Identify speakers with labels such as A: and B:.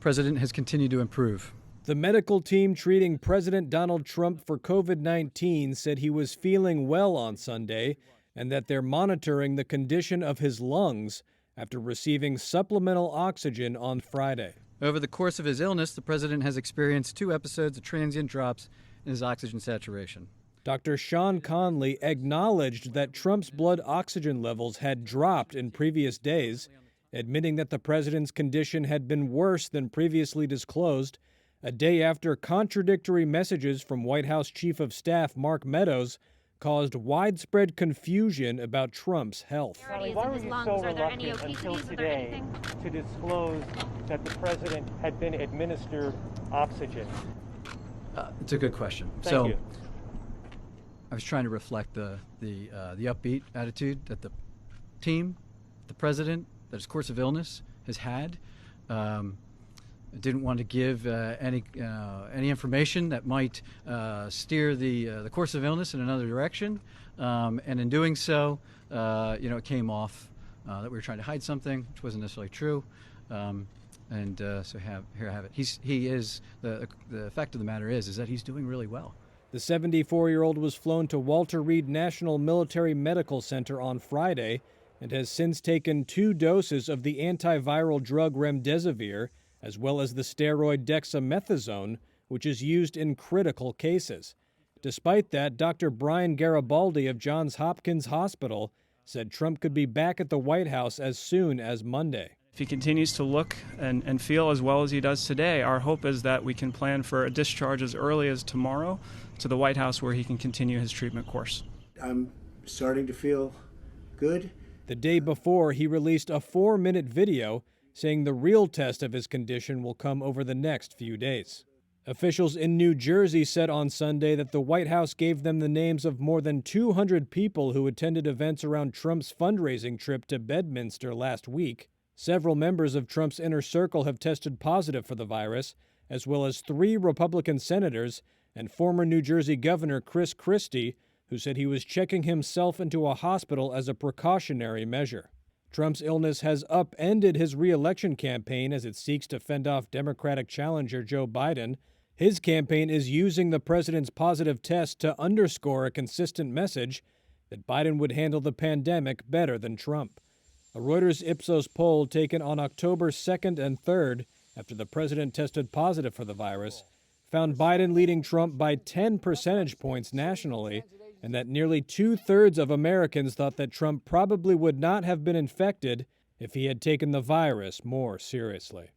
A: President has continued to improve.
B: The medical team treating President Donald Trump for COVID-19 said he was feeling well on Sunday and that they're monitoring the condition of his lungs after receiving supplemental oxygen on Friday.
A: Over the course of his illness, the president has experienced 2 episodes of transient drops in his oxygen saturation.
B: Dr. Sean Conley acknowledged that Trump's blood oxygen levels had dropped in previous days, admitting that the president's condition had been worse than previously disclosed, a day after contradictory messages from White House Chief of Staff Mark Meadows caused widespread confusion about Trump's health.
C: Why were you so reluctant until today to disclose that the president had been administered oxygen?
A: It's a good question.
C: Thank you.
A: I was trying to reflect the upbeat attitude that the team, the president, that his course of illness has had. I didn't want to give any information that might steer the course of illness in another direction, and in doing so, it came off that we were trying to hide something, which wasn't necessarily true, so here I have it. He is the fact of the matter is that he's doing really well.
B: The 74-year-old was flown to Walter Reed National Military Medical Center on Friday and has since taken 2 doses of the antiviral drug remdesivir, as well as the steroid dexamethasone, which is used in critical cases. Despite that, Dr. Brian Garibaldi of Johns Hopkins Hospital said Trump could be back at the White House as soon as Monday.
D: If he continues to look and feel as well as he does today, our hope is that we can plan for a discharge as early as tomorrow to the White House, where he can continue his treatment course.
E: I'm starting to feel good.
B: The day before, he released a 4-minute video saying the real test of his condition will come over the next few days. Officials in New Jersey said on Sunday that the White House gave them the names of more than 200 people who attended events around Trump's fundraising trip to Bedminster last week. Several members of Trump's inner circle have tested positive for the virus, as well as 3 Republican senators and former New Jersey Governor Chris Christie, who said he was checking himself into a hospital as a precautionary measure. Trump's illness has upended his re-election campaign as it seeks to fend off Democratic challenger Joe Biden. His campaign is using the president's positive test to underscore a consistent message that Biden would handle the pandemic better than Trump. A Reuters Ipsos poll taken on October 2nd and 3rd, after the president tested positive for the virus, found Biden leading Trump by 10 percentage points nationally, and that nearly 2/3 of Americans thought that Trump probably would not have been infected if he had taken the virus more seriously.